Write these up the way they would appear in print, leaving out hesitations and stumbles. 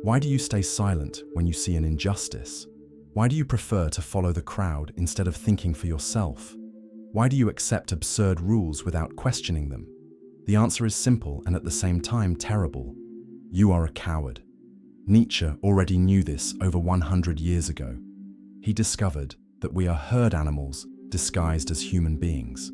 Why do you stay silent when you see an injustice? Why do you prefer to follow the crowd instead of thinking for yourself? Why do you accept absurd rules without questioning them? The answer is simple and at the same time terrible. You are a coward. Nietzsche already knew this over 100 years ago. He discovered that we are herd animals disguised as human beings.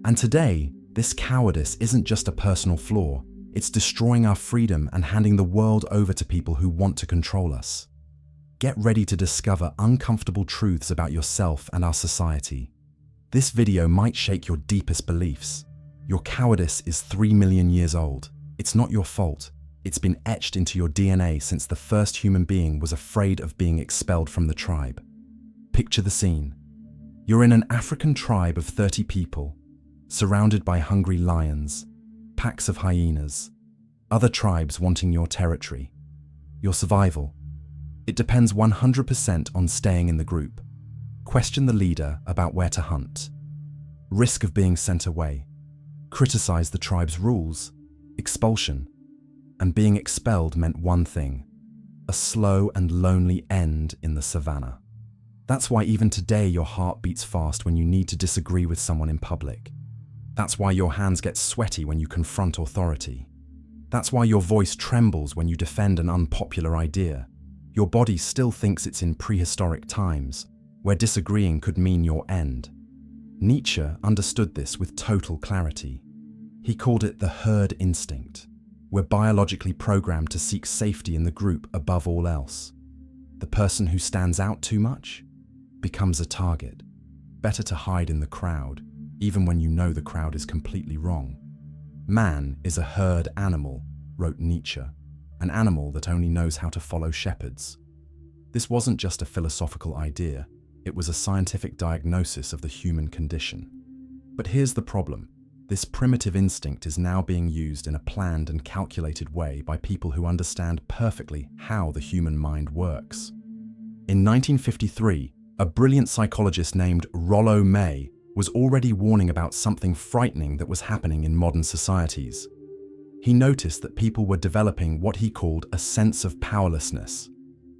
And today, this cowardice isn't just a personal flaw, it's destroying our freedom and handing the world over to people who want to control us. Get ready to discover uncomfortable truths about yourself and our society. This video might shake your deepest beliefs. Your cowardice is 3 million years old. It's not your fault. It's been etched into your DNA since the first human being was afraid of being expelled from the tribe. Picture the scene. You're in an African tribe of 30 people, surrounded by hungry lions, packs of hyenas, other tribes wanting your territory. Your survival. It depends 100% on staying in the group. Question the leader about where to hunt. Risk of being sent away. Criticize the tribe's rules. Expulsion. And being expelled meant one thing: a slow and lonely end in the savannah. That's why even today your heart beats fast when you need to disagree with someone in public. That's why your hands get sweaty when you confront authority. That's why your voice trembles when you defend an unpopular idea. Your body still thinks it's in prehistoric times, where disagreeing could mean your end. Nietzsche understood this with total clarity. He called it the herd instinct. We're biologically programmed to seek safety in the group above all else. The person who stands out too much becomes a target. Better to hide in the crowd, even when you know the crowd is completely wrong. Man is a herd animal, wrote Nietzsche, an animal that only knows how to follow shepherds. This wasn't just a philosophical idea, it was a scientific diagnosis of the human condition. But here's the problem. This primitive instinct is now being used in a planned and calculated way by people who understand perfectly how the human mind works. In 1953, a brilliant psychologist named Rollo May was already warning about something frightening that was happening in modern societies. He noticed that people were developing what he called a sense of powerlessness.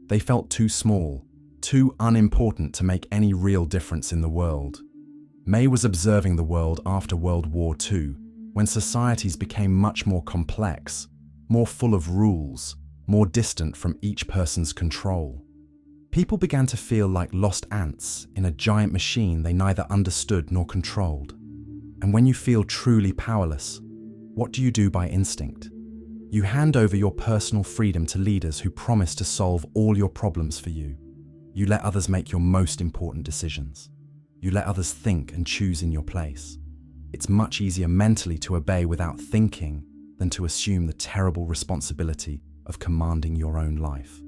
They felt too small, too unimportant to make any real difference in the world. May was observing the world after World War II, when societies became much more complex, more full of rules, more distant from each person's control. People began to feel like lost ants in a giant machine they neither understood nor controlled. And when you feel truly powerless, what do you do by instinct? You hand over your personal freedom to leaders who promise to solve all your problems for you. You let others make your most important decisions. You let others think and choose in your place. It's much easier mentally to obey without thinking than to assume the terrible responsibility of commanding your own life.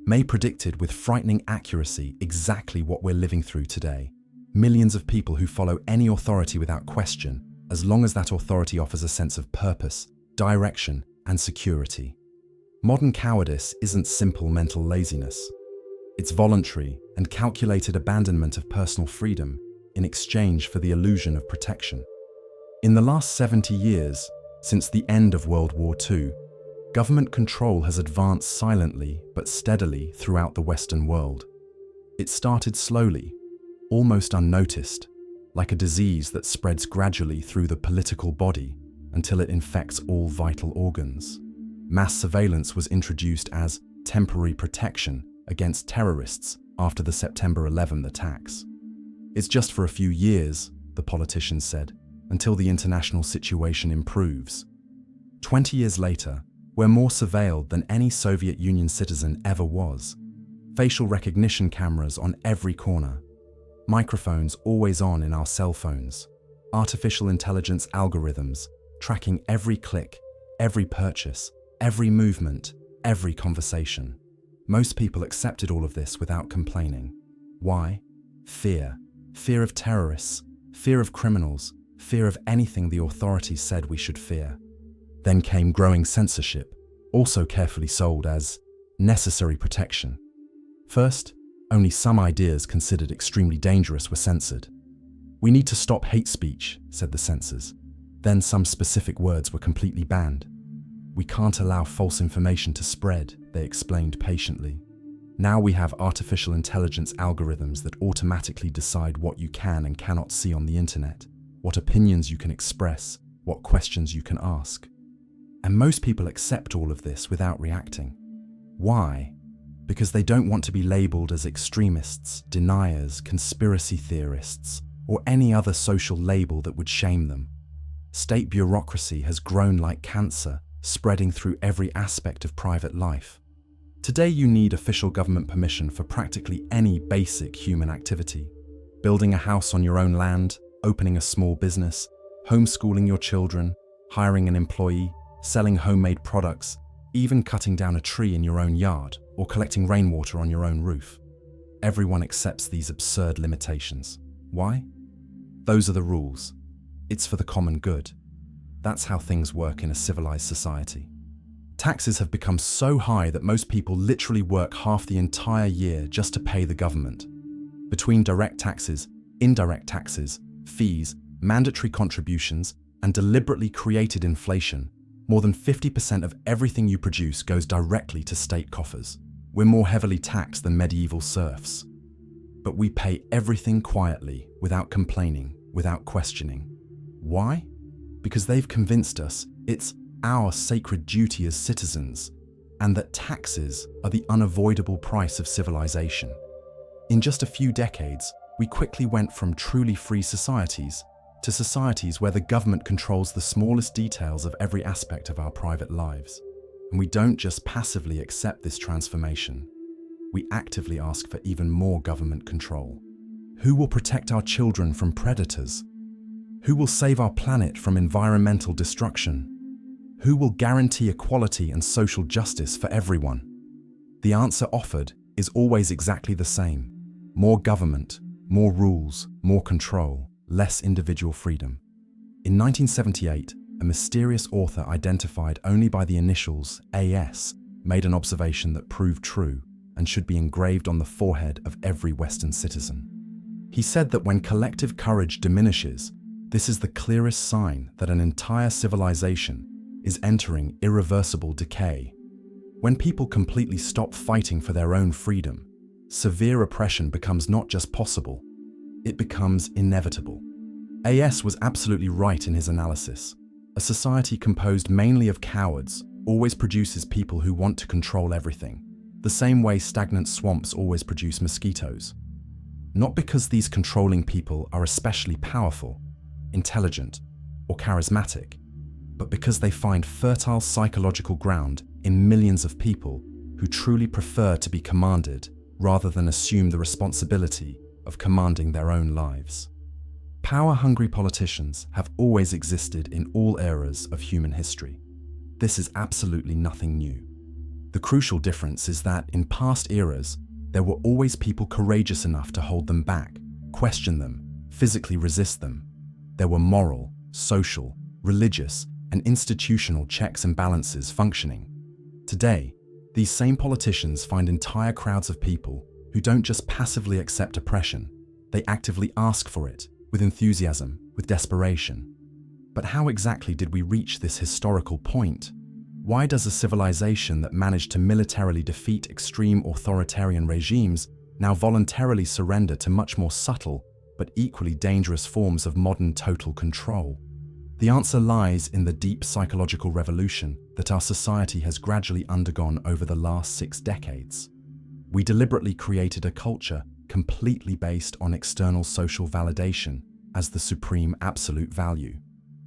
May predicted with frightening accuracy exactly what we're living through today. Millions of people who follow any authority without question, as long as that authority offers a sense of purpose, direction, and security. Modern cowardice isn't simple mental laziness. It's voluntary and calculated abandonment of personal freedom in exchange for the illusion of protection. In the last 70 years, since the end of World War II, government control has advanced silently but steadily throughout the Western world. It started slowly, almost unnoticed, like a disease that spreads gradually through the political body until it infects all vital organs. Mass surveillance was introduced as temporary protection against terrorists after the September 11 attacks. It's just for a few years, the politicians said, until the international situation improves. 20 years later, we're more surveilled than any Soviet Union citizen ever was. Facial recognition cameras on every corner. Microphones always on in our cell phones. Artificial intelligence algorithms tracking every click, every purchase, every movement, every conversation. Most people accepted all of this without complaining. Why? Fear. Fear of terrorists, fear of criminals, fear of anything the authorities said we should fear. Then came growing censorship, also carefully sold as necessary protection. First, only some ideas considered extremely dangerous were censored. We need to stop hate speech, said the censors. Then some specific words were completely banned. We can't allow false information to spread, they explained patiently. Now we have artificial intelligence algorithms that automatically decide what you can and cannot see on the internet, what opinions you can express, what questions you can ask. And most people accept all of this without reacting. Why? Because they don't want to be labeled as extremists, deniers, conspiracy theorists, or any other social label that would shame them. State bureaucracy has grown like cancer, spreading through every aspect of private life. Today you need official government permission for practically any basic human activity. Building a house on your own land, opening a small business, homeschooling your children, hiring an employee, selling homemade products, even cutting down a tree in your own yard or collecting rainwater on your own roof. Everyone accepts these absurd limitations. Why? Those are the rules. It's for the common good. That's how things work in a civilized society. Taxes have become so high that most people literally work half the entire year just to pay the government. Between direct taxes, indirect taxes, fees, mandatory contributions, and deliberately created inflation, more than 50% of everything you produce goes directly to state coffers. We're more heavily taxed than medieval serfs. But we pay everything quietly, without complaining, without questioning. Why? Because they've convinced us it's our sacred duty as citizens, and that taxes are the unavoidable price of civilization. In just a few decades, we quickly went from truly free societies to societies where the government controls the smallest details of every aspect of our private lives. And we don't just passively accept this transformation, we actively ask for even more government control. Who will protect our children from predators? Who will save our planet from environmental destruction? Who will guarantee equality and social justice for everyone? The answer offered is always exactly the same. More government, more rules, more control, less individual freedom. In 1978, a mysterious author identified only by the initials AS made an observation that proved true and should be engraved on the forehead of every Western citizen. He said that when collective courage diminishes, this is the clearest sign that an entire civilization is entering irreversible decay. When people completely stop fighting for their own freedom, severe oppression becomes not just possible, it becomes inevitable. AS was absolutely right in his analysis. A society composed mainly of cowards always produces people who want to control everything, the same way stagnant swamps always produce mosquitoes. Not because these controlling people are especially powerful, intelligent, or charismatic, but because they find fertile psychological ground in millions of people who truly prefer to be commanded rather than assume the responsibility of commanding their own lives. Power-hungry politicians have always existed in all eras of human history. This is absolutely nothing new. The crucial difference is that in past eras, there were always people courageous enough to hold them back, question them, physically resist them. There were moral, social, religious, and institutional checks and balances functioning. Today, these same politicians find entire crowds of people who don't just passively accept oppression, they actively ask for it, with enthusiasm, with desperation. But how exactly did we reach this historical point? Why does a civilization that managed to militarily defeat extreme authoritarian regimes now voluntarily surrender to much more subtle but equally dangerous forms of modern total control? The answer lies in the deep psychological revolution that our society has gradually undergone over the last 6 decades. We deliberately created a culture completely based on external social validation as the supreme absolute value.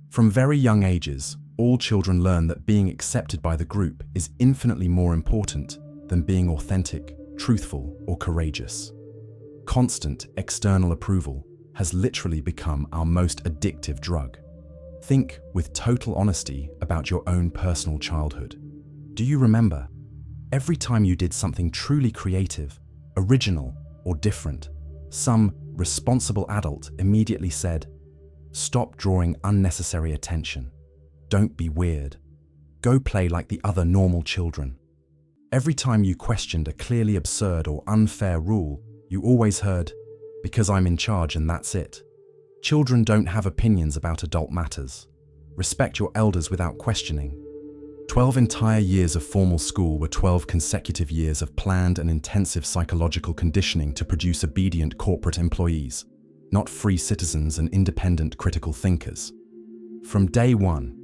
From very young ages, all children learn that being accepted by the group is infinitely more important than being authentic, truthful, or courageous. Constant external approval has literally become our most addictive drug. Think with total honesty about your own personal childhood. Do you remember? Every time you did something truly creative, original, or different, some responsible adult immediately said, "Stop drawing unnecessary attention. Don't be weird. Go play like the other normal children." Every time you questioned a clearly absurd or unfair rule, you always heard, "Because I'm in charge and that's it." Children don't have opinions about adult matters. Respect your elders without questioning. 12 entire years of formal school were 12 consecutive years of planned and intensive psychological conditioning to produce obedient corporate employees, not free citizens and independent critical thinkers. From day one,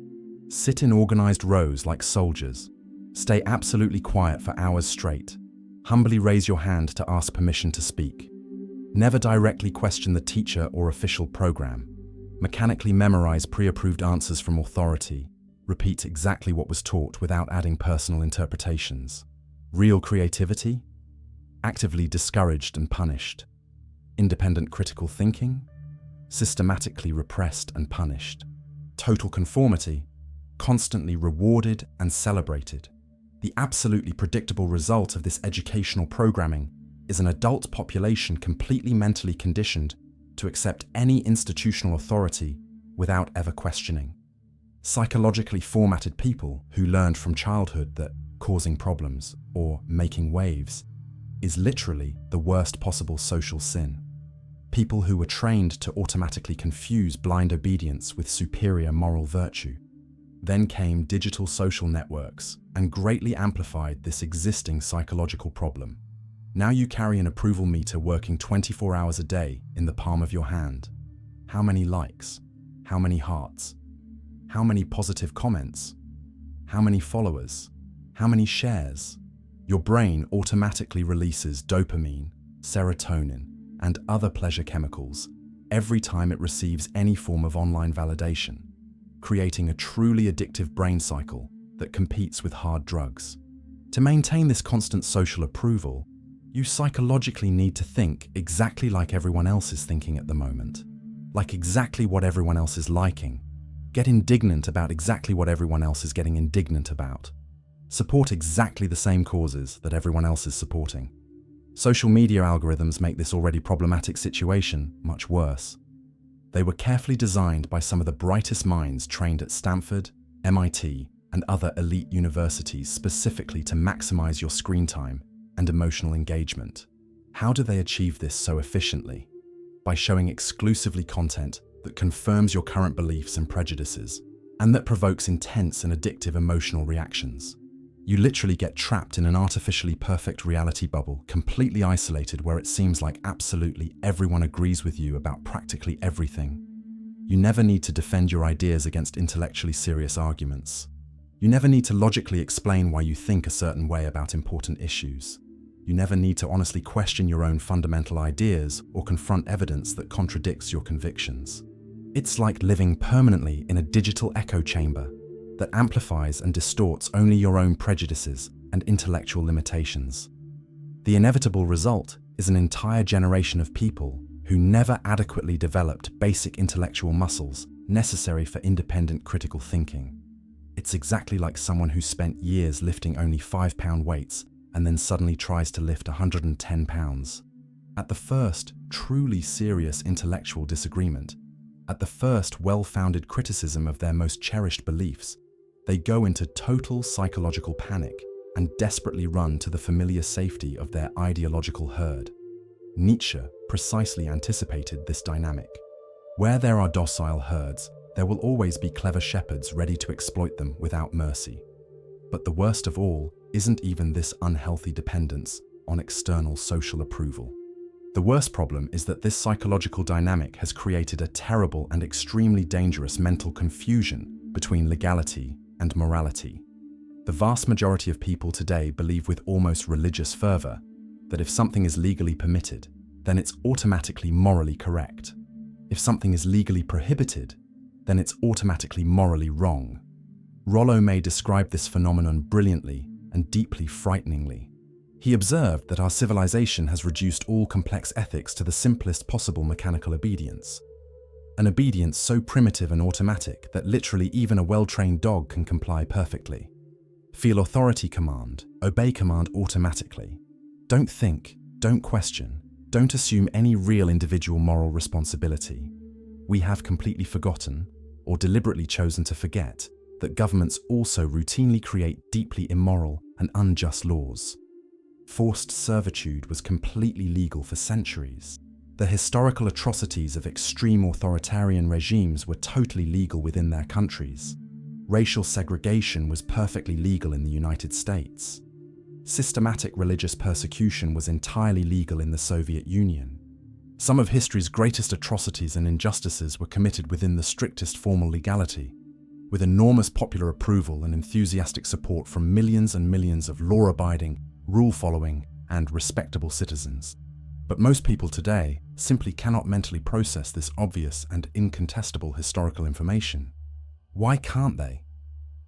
sit in organized rows like soldiers, stay absolutely quiet for hours straight, humbly raise your hand to ask permission to speak. Never directly question the teacher or official program. Mechanically memorize pre-approved answers from authority. Repeat exactly what was taught without adding personal interpretations. Real creativity? Actively discouraged and punished. Independent critical thinking? Systematically repressed and punished. Total conformity? Constantly rewarded and celebrated. The absolutely predictable result of this educational programming is an adult population completely mentally conditioned to accept any institutional authority without ever questioning. Psychologically formatted people who learned from childhood that causing problems or making waves is literally the worst possible social sin. People who were trained to automatically confuse blind obedience with superior moral virtue. Then came digital social networks and greatly amplified this existing psychological problem. Now you carry an approval meter working 24 hours a day in the palm of your hand. How many likes? How many hearts? How many positive comments? How many followers? How many shares? Your brain automatically releases dopamine, serotonin, and other pleasure chemicals every time it receives any form of online validation, creating a truly addictive brain cycle that competes with hard drugs. To maintain this constant social approval, you psychologically need to think exactly like everyone else is thinking at the moment, like exactly what everyone else is liking. Get indignant about exactly what everyone else is getting indignant about. Support exactly the same causes that everyone else is supporting. Social media algorithms make this already problematic situation much worse. They were carefully designed by some of the brightest minds trained at Stanford, MIT, and other elite universities specifically to maximize your screen time and emotional engagement. How do they achieve this so efficiently? By showing exclusively content that confirms your current beliefs and prejudices, and that provokes intense and addictive emotional reactions. You literally get trapped in an artificially perfect reality bubble, completely isolated, where it seems like absolutely everyone agrees with you about practically everything. You never need to defend your ideas against intellectually serious arguments. You never need to logically explain why you think a certain way about important issues. You never need to honestly question your own fundamental ideas or confront evidence that contradicts your convictions. It's like living permanently in a digital echo chamber that amplifies and distorts only your own prejudices and intellectual limitations. The inevitable result is an entire generation of people who never adequately developed basic intellectual muscles necessary for independent critical thinking. It's exactly like someone who spent years lifting only 5-pound weights and then suddenly tries to lift 110 pounds. At the first truly serious intellectual disagreement, at the first well-founded criticism of their most cherished beliefs, they go into total psychological panic and desperately run to the familiar safety of their ideological herd. Nietzsche precisely anticipated this dynamic. Where there are docile herds, there will always be clever shepherds ready to exploit them without mercy. But the worst of all isn't even this unhealthy dependence on external social approval. The worst problem is that this psychological dynamic has created a terrible and extremely dangerous mental confusion between legality and morality. The vast majority of people today believe with almost religious fervor that if something is legally permitted, then it's automatically morally correct. If something is legally prohibited, then it's automatically morally wrong. Rollo May described this phenomenon brilliantly and deeply frighteningly. He observed that our civilization has reduced all complex ethics to the simplest possible mechanical obedience. An obedience so primitive and automatic that literally even a well-trained dog can comply perfectly. Feel authority command, obey command automatically. Don't think, don't question, don't assume any real individual moral responsibility. We have completely forgotten, or deliberately chosen to forget, that governments also routinely create deeply immoral and unjust laws. Forced servitude was completely legal for centuries. The historical atrocities of extreme authoritarian regimes were totally legal within their countries. Racial segregation was perfectly legal in the United States. Systematic religious persecution was entirely legal in the Soviet Union. Some of history's greatest atrocities and injustices were committed within the strictest formal legality, with enormous popular approval and enthusiastic support from millions and millions of law-abiding, rule-following, and respectable citizens. But most people today simply cannot mentally process this obvious and incontestable historical information. Why can't they?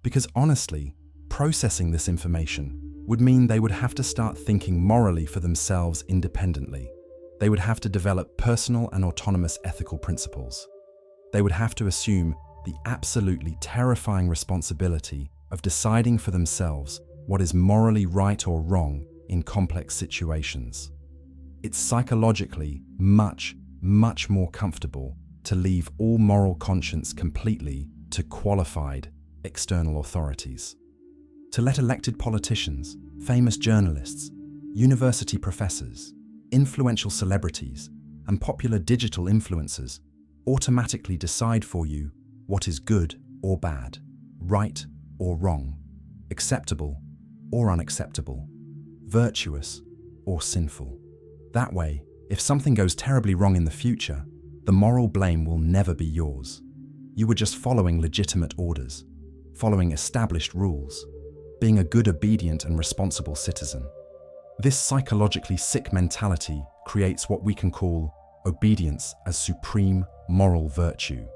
Because honestly, processing this information would mean they would have to start thinking morally for themselves independently. They would have to develop personal and autonomous ethical principles. They would have to assume the absolutely terrifying responsibility of deciding for themselves what is morally right or wrong in complex situations. It's psychologically much more comfortable to leave all moral conscience completely to qualified external authorities. To let elected politicians, famous journalists, university professors, influential celebrities, and popular digital influencers automatically decide for you what is good or bad, right or wrong, acceptable or unacceptable, virtuous or sinful. That way, if something goes terribly wrong in the future, the moral blame will never be yours. You were just following legitimate orders, following established rules, being a good, obedient, and responsible citizen. This psychologically sick mentality creates what we can call obedience as supreme moral virtue.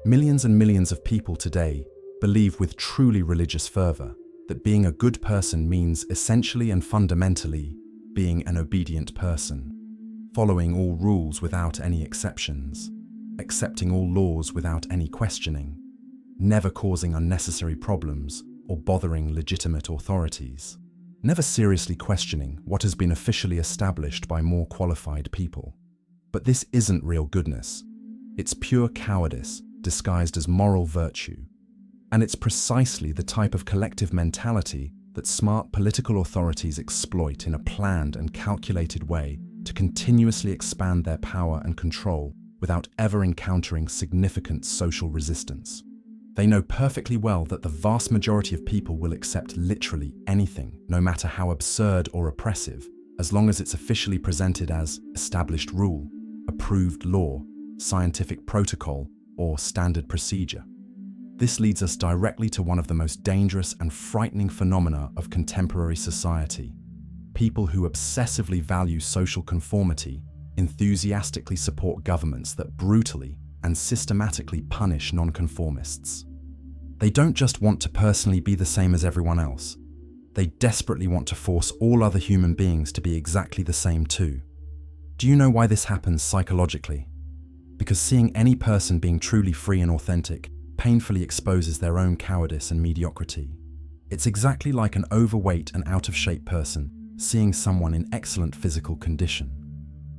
Millions and millions of people today believe with truly religious fervor that being a good person means essentially and fundamentally being an obedient person, following all rules without any exceptions, accepting all laws without any questioning, never causing unnecessary problems or bothering legitimate authorities, never seriously questioning what has been officially established by more qualified people. But this isn't real goodness. It's pure cowardice disguised as moral virtue. And it's precisely the type of collective mentality that smart political authorities exploit in a planned and calculated way to continuously expand their power and control without ever encountering significant social resistance. They know perfectly well that the vast majority of people will accept literally anything, no matter how absurd or oppressive, as long as it's officially presented as established rule, approved law, scientific protocol, or standard procedure. This leads us directly to one of the most dangerous and frightening phenomena of contemporary society. People who obsessively value social conformity enthusiastically support governments that brutally and systematically punish nonconformists. They don't just want to personally be the same as everyone else. They desperately want to force all other human beings to be exactly the same too. Do you know why this happens psychologically? Because seeing any person being truly free and authentic painfully exposes their own cowardice and mediocrity. It's exactly like an overweight and out-of-shape person seeing someone in excellent physical condition.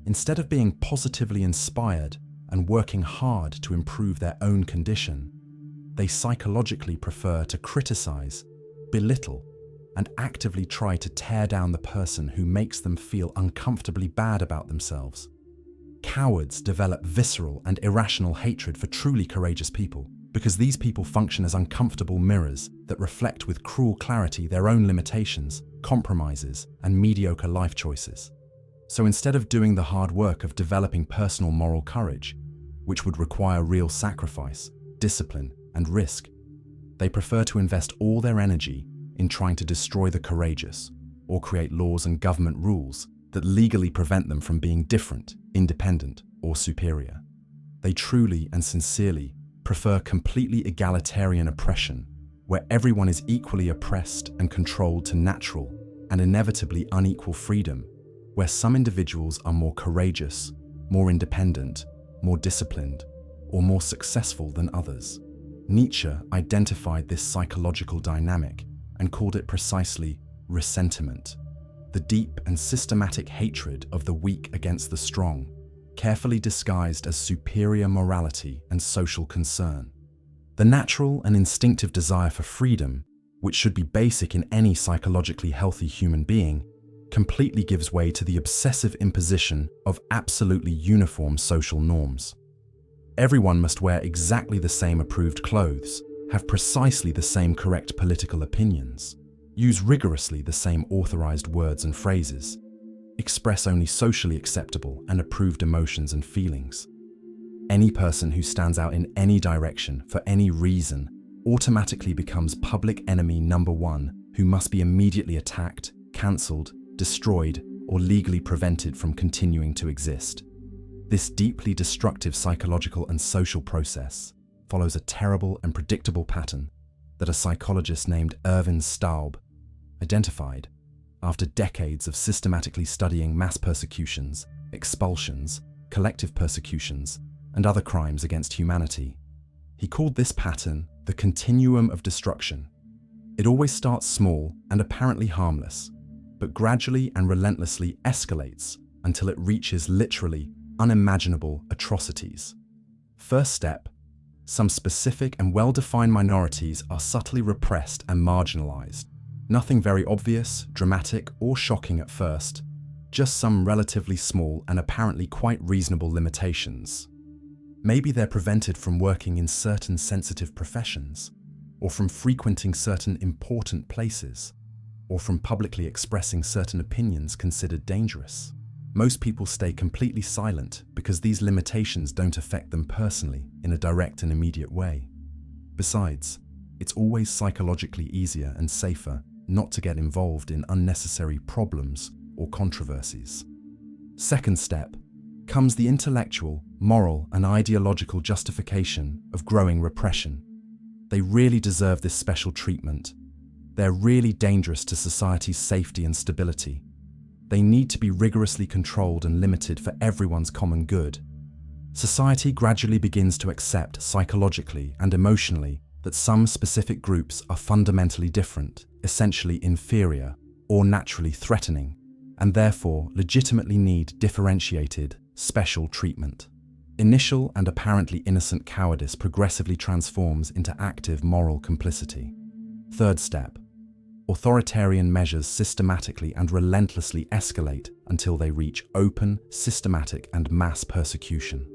Instead of being positively inspired and working hard to improve their own condition, they psychologically prefer to criticize, belittle, and actively try to tear down the person who makes them feel uncomfortably bad about themselves. Cowards develop visceral and irrational hatred for truly courageous people, because these people function as uncomfortable mirrors that reflect with cruel clarity their own limitations, compromises, and mediocre life choices. So instead of doing the hard work of developing personal moral courage, which would require real sacrifice, discipline, and risk, they prefer to invest all their energy in trying to destroy the courageous or create laws and government rules that legally prevent them from being different, independent, or superior. They truly and sincerely prefer completely egalitarian oppression, where everyone is equally oppressed and controlled, to natural and inevitably unequal freedom, where some individuals are more courageous, more independent, more disciplined, or more successful than others. Nietzsche identified this psychological dynamic and called it precisely ressentiment, the deep and systematic hatred of the weak against the strong, carefully disguised as superior morality and social concern. The natural and instinctive desire for freedom, which should be basic in any psychologically healthy human being, completely gives way to the obsessive imposition of absolutely uniform social norms. Everyone must wear exactly the same approved clothes, have precisely the same correct political opinions, use rigorously the same authorized words and phrases, express only socially acceptable and approved emotions and feelings. Any person who stands out in any direction for any reason automatically becomes public enemy number one, who must be immediately attacked, cancelled, destroyed, or legally prevented from continuing to exist. This deeply destructive psychological and social process follows a terrible and predictable pattern that a psychologist named Ervin Staub identified after decades of systematically studying mass persecutions, expulsions, collective persecutions, and other crimes against humanity. He called this pattern the continuum of destruction. It always starts small and apparently harmless, but gradually and relentlessly escalates until it reaches literally unimaginable atrocities. First step: some specific and well-defined minorities are subtly repressed and marginalized. Nothing very obvious, dramatic, or shocking at first, just some relatively small and apparently quite reasonable limitations. Maybe they're prevented from working in certain sensitive professions, or from frequenting certain important places, or from publicly expressing certain opinions considered dangerous. Most people stay completely silent because these limitations don't affect them personally in a direct and immediate way. Besides, it's always psychologically easier and safer not to get involved in unnecessary problems or controversies. Second step comes the intellectual, moral, and ideological justification of growing repression. They really deserve this special treatment. They're really dangerous to society's safety and stability. They need to be rigorously controlled and limited for everyone's common good. Society gradually begins to accept psychologically and emotionally that some specific groups are fundamentally different, essentially inferior, or naturally threatening, and therefore legitimately need differentiated, special treatment. Initial and apparently innocent cowardice progressively transforms into active moral complicity. Third step: authoritarian measures systematically and relentlessly escalate until they reach open, systematic, and mass persecution.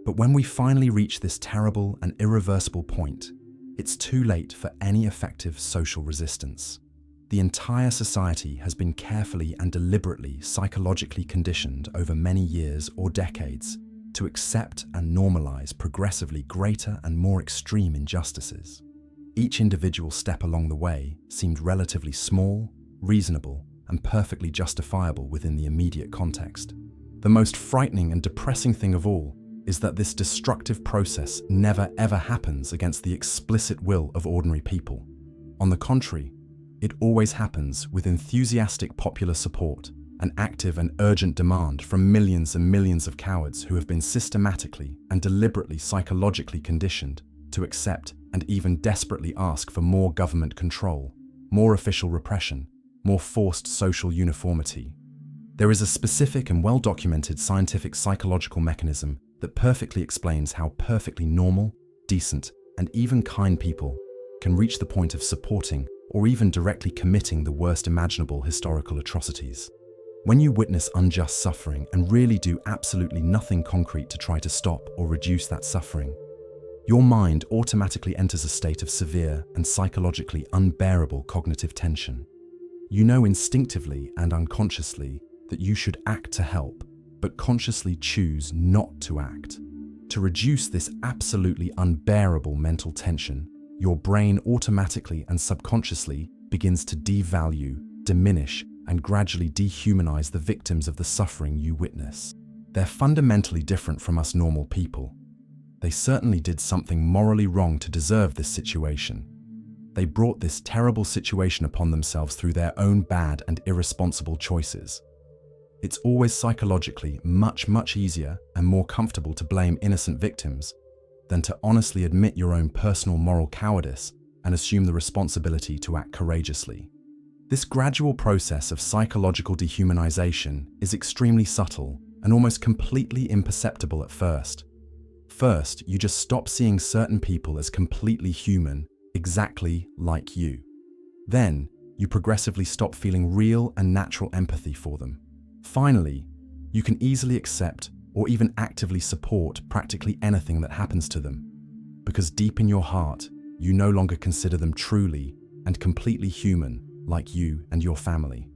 But when we finally reach this terrible and irreversible point, it's too late for any effective social resistance. The entire society has been carefully and deliberately psychologically conditioned over many years or decades to accept and normalize progressively greater and more extreme injustices. Each individual step along the way seemed relatively small, reasonable, and perfectly justifiable within the immediate context. The most frightening and depressing thing of all is that this destructive process never ever happens against the explicit will of ordinary people. On the contrary, it always happens with enthusiastic popular support, an active and urgent demand from millions and millions of cowards who have been systematically and deliberately psychologically conditioned to accept and even desperately ask for more government control, more official repression, more forced social uniformity. There is a specific and well-documented scientific psychological mechanism that perfectly explains how perfectly normal, decent, and even kind people can reach the point of supporting or even directly committing the worst imaginable historical atrocities. When you witness unjust suffering and really do absolutely nothing concrete to try to stop or reduce that suffering, your mind automatically enters a state of severe and psychologically unbearable cognitive tension. You know instinctively and unconsciously that you should act to help, but consciously choose not to act. To reduce this absolutely unbearable mental tension, your brain automatically and subconsciously begins to devalue, diminish, and gradually dehumanize the victims of the suffering you witness. They're fundamentally different from us normal people. They certainly did something morally wrong to deserve this situation. They brought this terrible situation upon themselves through their own bad and irresponsible choices. It's always psychologically much easier and more comfortable to blame innocent victims than to honestly admit your own personal moral cowardice and assume the responsibility to act courageously. This gradual process of psychological dehumanization is extremely subtle and almost completely imperceptible at first. First, you just stop seeing certain people as completely human, exactly like you. Then, you progressively stop feeling real and natural empathy for them. Finally, you can easily accept or even actively support practically anything that happens to them, because deep in your heart, you no longer consider them truly and completely human, like you and your family.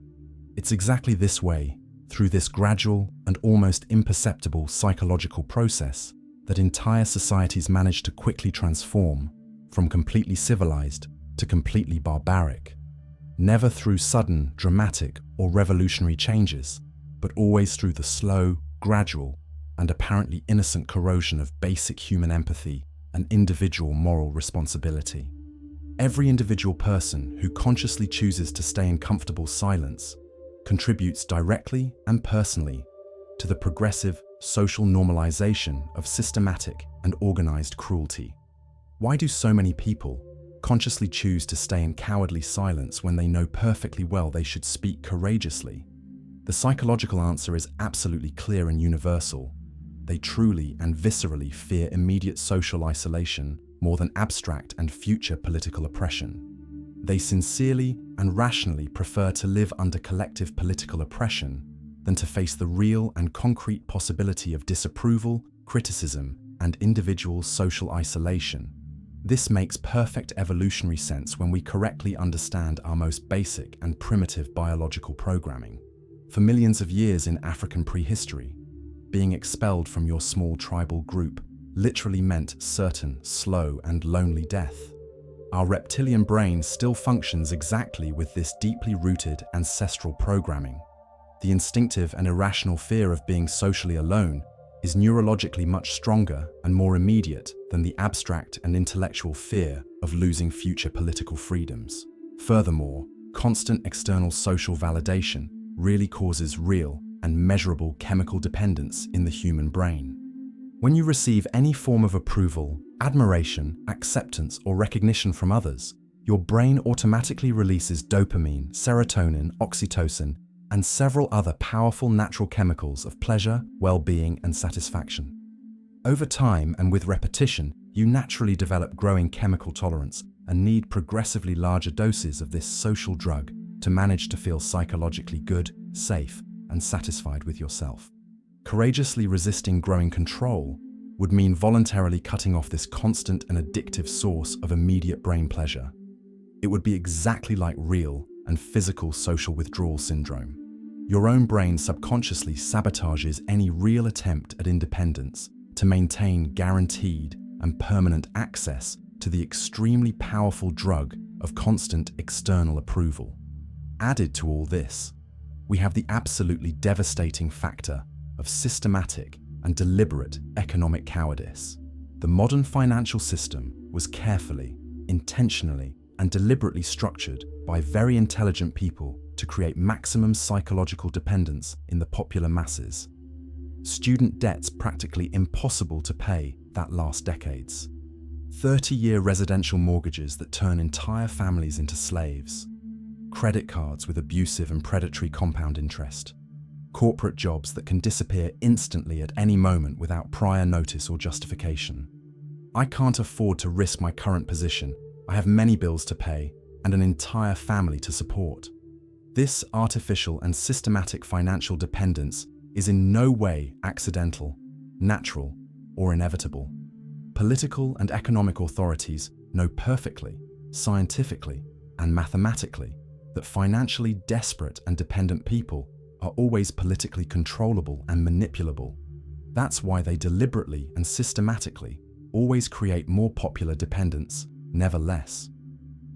It's exactly this way, through this gradual and almost imperceptible psychological process, that entire societies manage to quickly transform from completely civilized to completely barbaric. Never through sudden, dramatic, or revolutionary changes, but always through the slow, gradual, and apparently innocent corrosion of basic human empathy and individual moral responsibility. Every individual person who consciously chooses to stay in comfortable silence contributes directly and personally to the progressive social normalization of systematic and organized cruelty. Why do so many people consciously choose to stay in cowardly silence when they know perfectly well they should speak courageously? The psychological answer is absolutely clear and universal. They truly and viscerally fear immediate social isolation more than abstract and future political oppression. They sincerely and rationally prefer to live under collective political oppression than to face the real and concrete possibility of disapproval, criticism, and individual social isolation. This makes perfect evolutionary sense when we correctly understand our most basic and primitive biological programming. For millions of years in African prehistory, being expelled from your small tribal group literally meant certain, slow, and lonely death. Our reptilian brain still functions exactly with this deeply rooted ancestral programming. The instinctive and irrational fear of being socially alone is neurologically much stronger and more immediate than the abstract and intellectual fear of losing future political freedoms. Furthermore, constant external social validation really causes real and measurable chemical dependence in the human brain. When you receive any form of approval, admiration, acceptance, or recognition from others, your brain automatically releases dopamine, serotonin, oxytocin, and several other powerful natural chemicals of pleasure, well-being, and satisfaction. Over time and with repetition, you naturally develop growing chemical tolerance and need progressively larger doses of this social drug to manage to feel psychologically good, safe, and satisfied with yourself. Courageously resisting growing control would mean voluntarily cutting off this constant and addictive source of immediate brain pleasure. It would be exactly like real and physical social withdrawal syndrome. Your own brain subconsciously sabotages any real attempt at independence to maintain guaranteed and permanent access to the extremely powerful drug of constant external approval. Added to all this, we have the absolutely devastating factor of systematic and deliberate economic cowardice. The modern financial system was carefully, intentionally, and deliberately structured by very intelligent people to create maximum psychological dependence in the popular masses. Student debts practically impossible to pay that last decades. 30-year residential mortgages that turn entire families into slaves. Credit cards with abusive and predatory compound interest. Corporate jobs that can disappear instantly at any moment without prior notice or justification. I can't afford to risk my current position. I have many bills to pay and an entire family to support. This artificial and systematic financial dependence is in no way accidental, natural, or inevitable. Political and economic authorities know perfectly, scientifically, and mathematically that financially desperate and dependent people are always politically controllable and manipulable. That's why they deliberately and systematically always create more popular dependence, never less.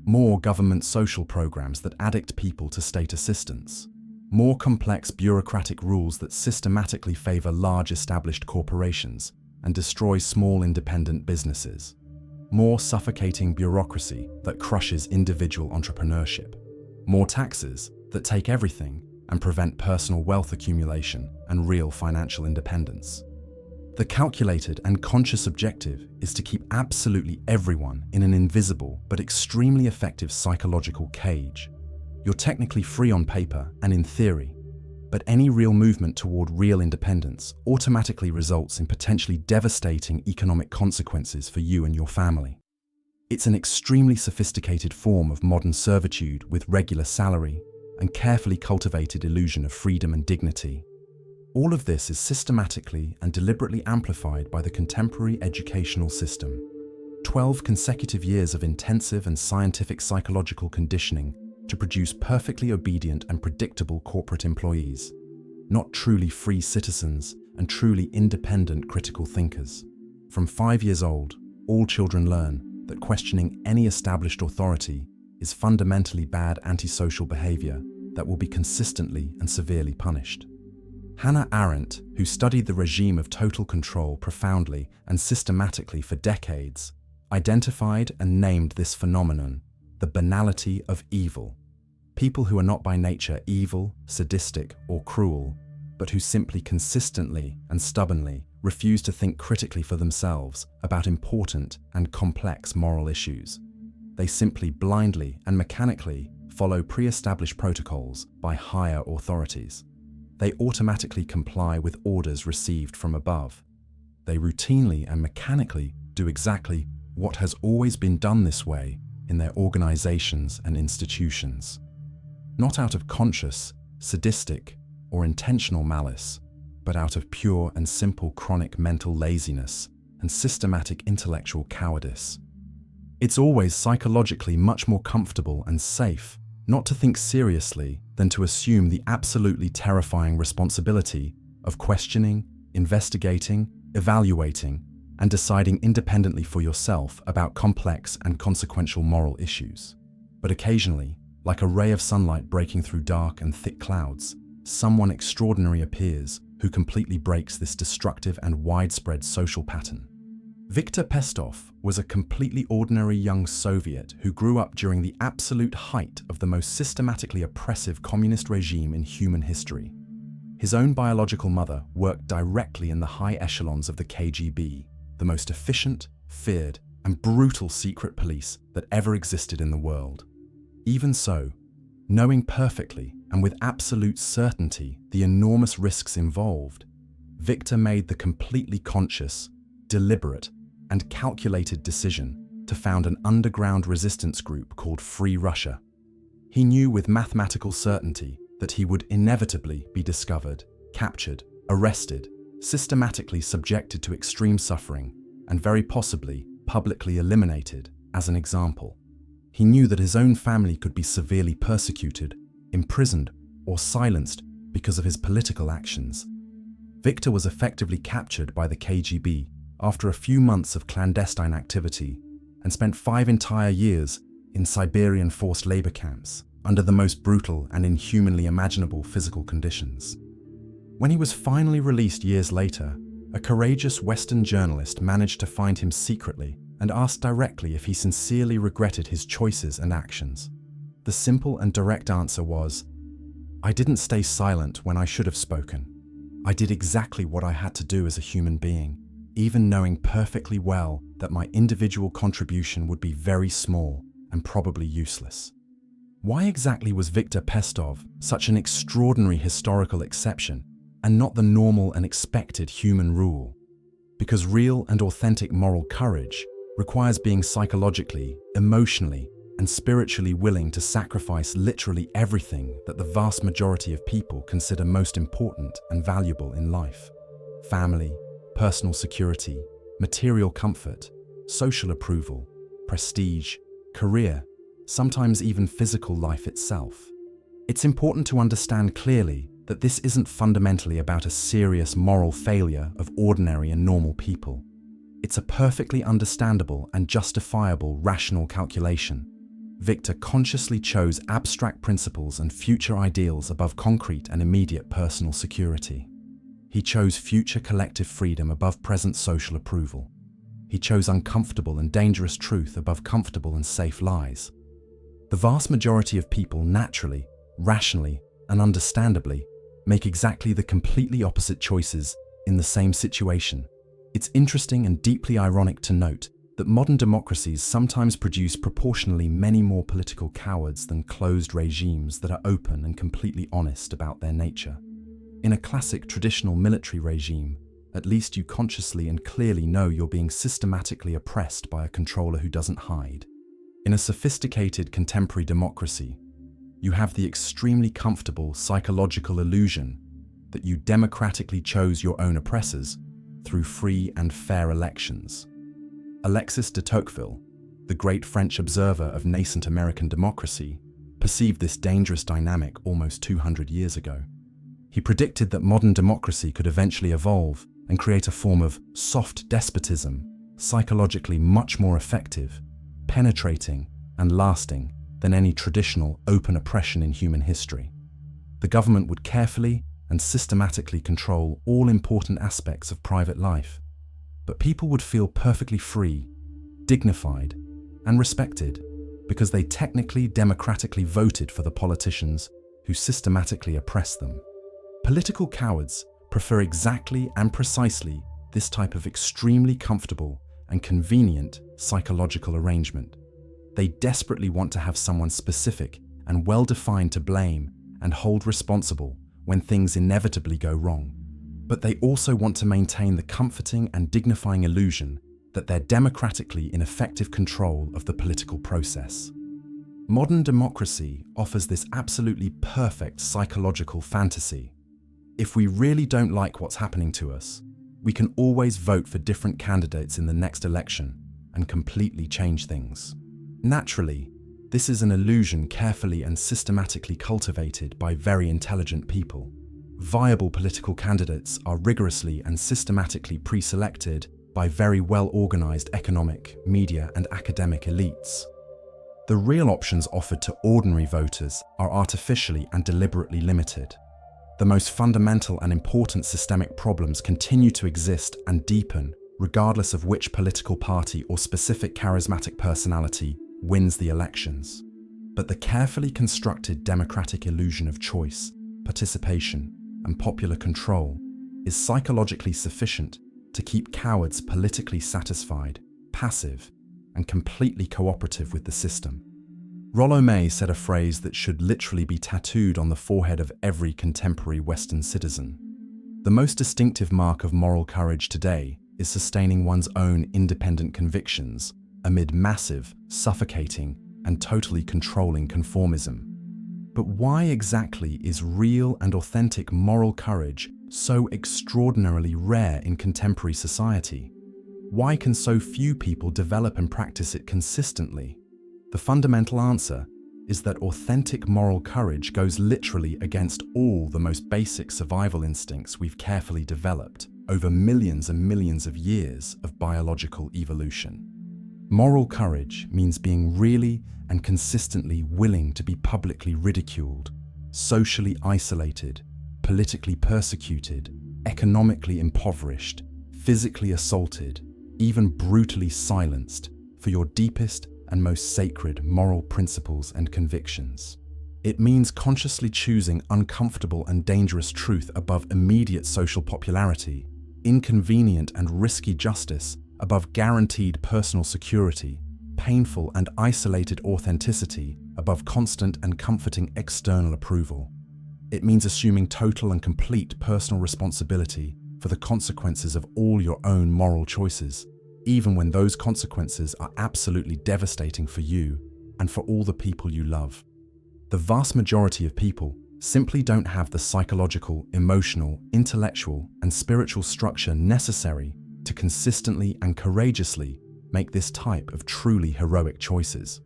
More government social programs that addict people to state assistance. More complex bureaucratic rules that systematically favor large established corporations and destroy small independent businesses. More suffocating bureaucracy that crushes individual entrepreneurship. More taxes that take everything and prevent personal wealth accumulation and real financial independence. The calculated and conscious objective is to keep absolutely everyone in an invisible but extremely effective psychological cage. You're technically free on paper and in theory, but any real movement toward real independence automatically results in potentially devastating economic consequences for you and your family. It's an extremely sophisticated form of modern servitude with regular salary and carefully cultivated illusion of freedom and dignity. All of this is systematically and deliberately amplified by the contemporary educational system. 12 consecutive years of intensive and scientific psychological conditioning to produce perfectly obedient and predictable corporate employees, not truly free citizens and truly independent critical thinkers. From 5 years old, all children learn that questioning any established authority is fundamentally bad antisocial behavior that will be consistently and severely punished. Hannah Arendt, who studied the regime of total control profoundly and systematically for decades, identified and named this phenomenon the banality of evil. People who are not by nature evil, sadistic, or cruel, but who simply consistently and stubbornly refuse to think critically for themselves about important and complex moral issues. They simply blindly and mechanically follow pre-established protocols by higher authorities. They automatically comply with orders received from above. They routinely and mechanically do exactly what has always been done this way in their organizations and institutions. Not out of conscious, sadistic, or intentional malice, but out of pure and simple chronic mental laziness and systematic intellectual cowardice. It's always psychologically much more comfortable and safe not to think seriously than to assume the absolutely terrifying responsibility of questioning, investigating, evaluating, and deciding independently for yourself about complex and consequential moral issues. But occasionally, like a ray of sunlight breaking through dark and thick clouds, someone extraordinary appears who completely breaks this destructive and widespread social pattern. Viktor Pestov was a completely ordinary young Soviet who grew up during the absolute height of the most systematically oppressive communist regime in human history. His own biological mother worked directly in the high echelons of the KGB, the most efficient, feared, and brutal secret police that ever existed in the world. Even so, knowing perfectly and with absolute certainty the enormous risks involved, Viktor made the completely conscious, deliberate, and calculated decision to found an underground resistance group called Free Russia. He knew with mathematical certainty that he would inevitably be discovered, captured, arrested, systematically subjected to extreme suffering, and very possibly publicly eliminated as an example. He knew that his own family could be severely persecuted, imprisoned, or silenced because of his political actions. Viktor was effectively captured by the KGB after a few months of clandestine activity and spent 5 entire years in Siberian forced labor camps under the most brutal and inhumanly imaginable physical conditions. When he was finally released years later, a courageous Western journalist managed to find him secretly and asked directly if he sincerely regretted his choices and actions. The simple and direct answer was, "I didn't stay silent when I should have spoken. I did exactly what I had to do as a human being, even knowing perfectly well that my individual contribution would be very small and probably useless." Why exactly was Viktor Pestov such an extraordinary historical exception and not the normal and expected human rule? Because real and authentic moral courage requires being psychologically, emotionally, and spiritually willing to sacrifice literally everything that the vast majority of people consider most important and valuable in life. Family, personal security, material comfort, social approval, prestige, career, sometimes even physical life itself. It's important to understand clearly that this isn't fundamentally about a serious moral failure of ordinary and normal people. It's a perfectly understandable and justifiable rational calculation. Viktor consciously chose abstract principles and future ideals above concrete and immediate personal security. He chose future collective freedom above present social approval. He chose uncomfortable and dangerous truth above comfortable and safe lies. The vast majority of people naturally, rationally, and understandably make exactly the completely opposite choices in the same situation. It's interesting and deeply ironic to note that modern democracies sometimes produce proportionally many more political cowards than closed regimes that are open and completely honest about their nature. In a classic traditional military regime, at least you consciously and clearly know you're being systematically oppressed by a controller who doesn't hide. In a sophisticated contemporary democracy, you have the extremely comfortable psychological illusion that you democratically chose your own oppressors through free and fair elections. Alexis de Tocqueville, the great French observer of nascent American democracy, perceived this dangerous dynamic almost 200 years ago. He predicted that modern democracy could eventually evolve and create a form of soft despotism, psychologically much more effective, penetrating, and lasting than any traditional open oppression in human history. The government would carefully and systematically control all important aspects of private life, but people would feel perfectly free, dignified, and respected because they technically democratically voted for the politicians who systematically oppress them. Political cowards prefer exactly and precisely this type of extremely comfortable and convenient psychological arrangement. They desperately want to have someone specific and well-defined to blame and hold responsible when things inevitably go wrong. But they also want to maintain the comforting and dignifying illusion that they're democratically in effective control of the political process. Modern democracy offers this absolutely perfect psychological fantasy. If we really don't like what's happening to us, we can always vote for different candidates in the next election and completely change things. Naturally, this is an illusion carefully and systematically cultivated by very intelligent people. Viable political candidates are rigorously and systematically pre-selected by very well-organized economic, media, and academic elites. The real options offered to ordinary voters are artificially and deliberately limited. The most fundamental and important systemic problems continue to exist and deepen regardless of which political party or specific charismatic personality wins the elections. But the carefully constructed democratic illusion of choice, participation, and popular control is psychologically sufficient to keep cowards politically satisfied, passive, and completely cooperative with the system. Rollo May said a phrase that should literally be tattooed on the forehead of every contemporary Western citizen. The most distinctive mark of moral courage today is sustaining one's own independent convictions amid massive, suffocating, and totally controlling conformism. But why exactly is real and authentic moral courage so extraordinarily rare in contemporary society? Why can so few people develop and practice it consistently? The fundamental answer is that authentic moral courage goes literally against all the most basic survival instincts we've carefully developed over millions and millions of years of biological evolution. Moral courage means being really and consistently willing to be publicly ridiculed, socially isolated, politically persecuted, economically impoverished, physically assaulted, even brutally silenced for your deepest and most sacred moral principles and convictions. It means consciously choosing uncomfortable and dangerous truth above immediate social popularity, inconvenient and risky justice above guaranteed personal security, painful and isolated authenticity above constant and comforting external approval. It means assuming total and complete personal responsibility for the consequences of all your own moral choices, even when those consequences are absolutely devastating for you and for all the people you love. The vast majority of people simply don't have the psychological, emotional, intellectual, and spiritual structure necessary to consistently and courageously make this type of truly heroic choices.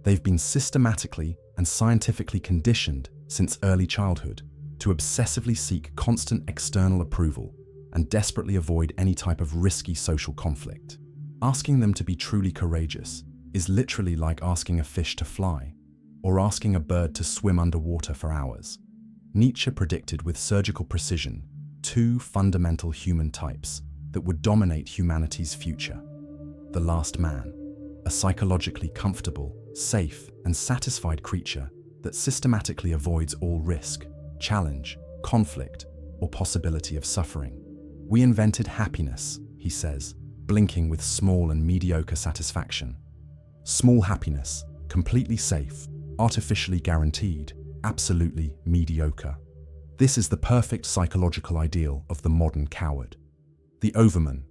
They've been systematically and scientifically conditioned since early childhood to obsessively seek constant external approval and desperately avoid any type of risky social conflict. Asking them to be truly courageous is literally like asking a fish to fly or asking a bird to swim underwater for hours. Nietzsche predicted with surgical precision two fundamental human types that would dominate humanity's future. The last man, a psychologically comfortable, safe, and satisfied creature that systematically avoids all risk, challenge, conflict, or possibility of suffering. We invented happiness, he says, blinking with small and mediocre satisfaction. Small happiness, completely safe, artificially guaranteed, absolutely mediocre. This is the perfect psychological ideal of the modern coward. The overman,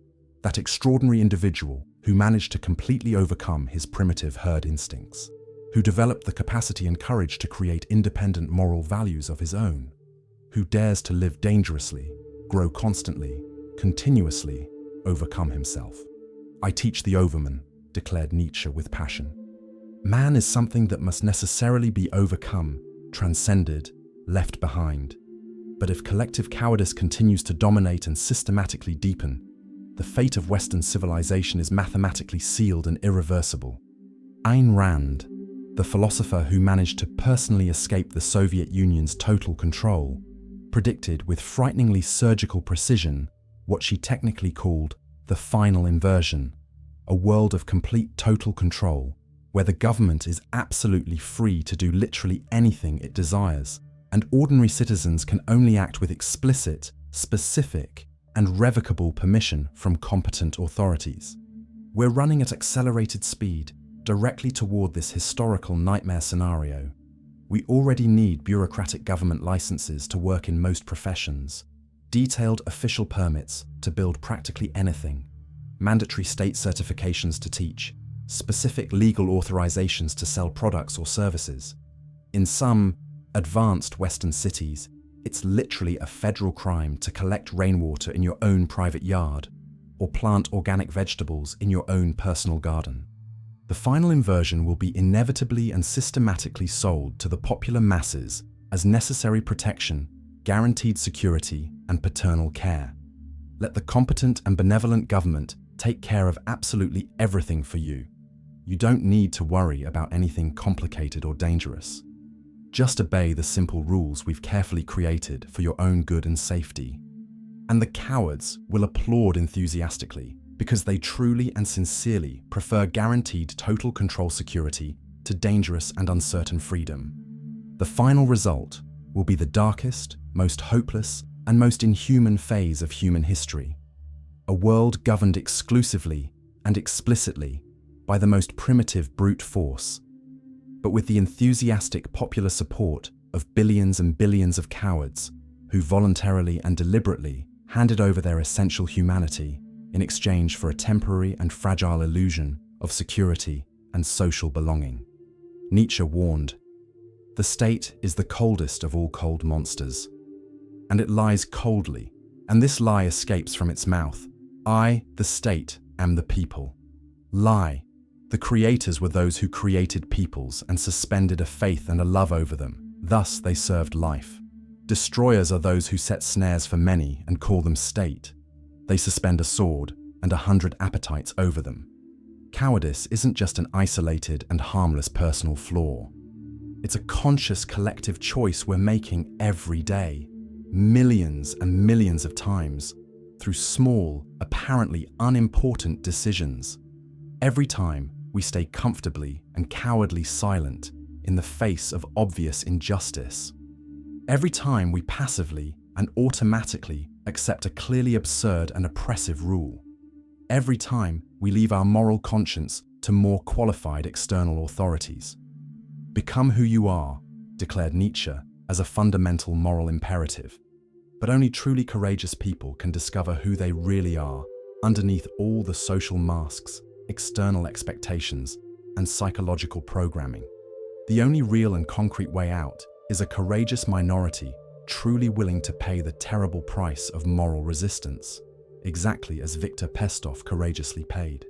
that extraordinary individual who managed to completely overcome his primitive herd instincts, who developed the capacity and courage to create independent moral values of his own, who dares to live dangerously, grow constantly, continuously, overcome himself. I teach the overman, declared Nietzsche with passion. Man is something that must necessarily be overcome, transcended, left behind. But if collective cowardice continues to dominate and systematically deepen, the fate of Western civilization is mathematically sealed and irreversible. Ayn Rand, the philosopher who managed to personally escape the Soviet Union's total control, predicted with frighteningly surgical precision what she technically called the final inversion, a world of complete total control, where the government is absolutely free to do literally anything it desires, and ordinary citizens can only act with explicit, specific, and revocable permission from competent authorities. We're running at accelerated speed, directly toward this historical nightmare scenario. We already need bureaucratic government licenses to work in most professions, detailed official permits to build practically anything, mandatory state certifications to teach, specific legal authorizations to sell products or services. In some advanced Western cities, it's literally a federal crime to collect rainwater in your own private yard or plant organic vegetables in your own personal garden. The final inversion will be inevitably and systematically sold to the popular masses as necessary protection, guaranteed security, and paternal care. Let the competent and benevolent government take care of absolutely everything for you. You don't need to worry about anything complicated or dangerous. Just obey the simple rules we've carefully created for your own good and safety. And the cowards will applaud enthusiastically because they truly and sincerely prefer guaranteed total control security to dangerous and uncertain freedom. The final result will be the darkest, most hopeless, and most inhuman phase of human history. A world governed exclusively and explicitly by the most primitive brute force, but with the enthusiastic popular support of billions and billions of cowards who voluntarily and deliberately handed over their essential humanity in exchange for a temporary and fragile illusion of security and social belonging. Nietzsche warned, "The state is the coldest of all cold monsters, and it lies coldly, and this lie escapes from its mouth. I, the state, am the people." Lie. The creators were those who created peoples and suspended a faith and a love over them. Thus they served life. Destroyers are those who set snares for many and call them state. They suspend a sword and 100 appetites over them. Cowardice isn't just an isolated and harmless personal flaw. It's a conscious collective choice we're making every day, millions and millions of times, through small, apparently unimportant decisions. Every time we stay comfortably and cowardly silent in the face of obvious injustice. Every time we passively and automatically accept a clearly absurd and oppressive rule. Every time we leave our moral conscience to more qualified external authorities. Become who you are, declared Nietzsche as a fundamental moral imperative. But only truly courageous people can discover who they really are underneath all the social masks, external expectations, and psychological programming. The only real and concrete way out is a courageous minority truly willing to pay the terrible price of moral resistance, exactly as Viktor Pestov courageously paid.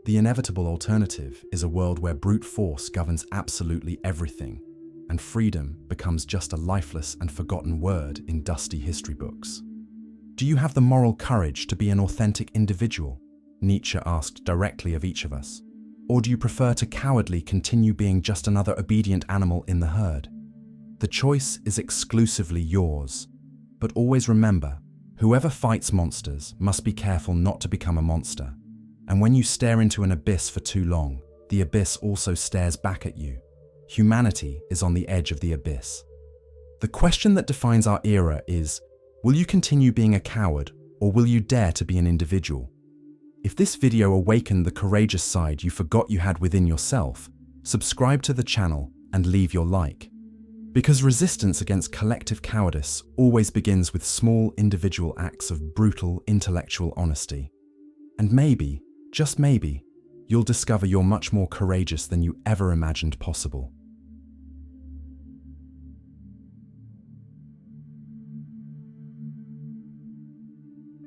The inevitable alternative is a world where brute force governs absolutely everything, and freedom becomes just a lifeless and forgotten word in dusty history books. Do you have the moral courage to be an authentic individual? Nietzsche asked directly of each of us. Or do you prefer to cowardly continue being just another obedient animal in the herd? The choice is exclusively yours, but always remember, whoever fights monsters must be careful not to become a monster. And when you stare into an abyss for too long, the abyss also stares back at you. Humanity is on the edge of the abyss. The question that defines our era is, will you continue being a coward, or will you dare to be an individual? If this video awakened the courageous side you forgot you had within yourself, subscribe to the channel and leave your like. Because resistance against collective cowardice always begins with small individual acts of brutal intellectual honesty. And maybe, just maybe, you'll discover you're much more courageous than you ever imagined possible.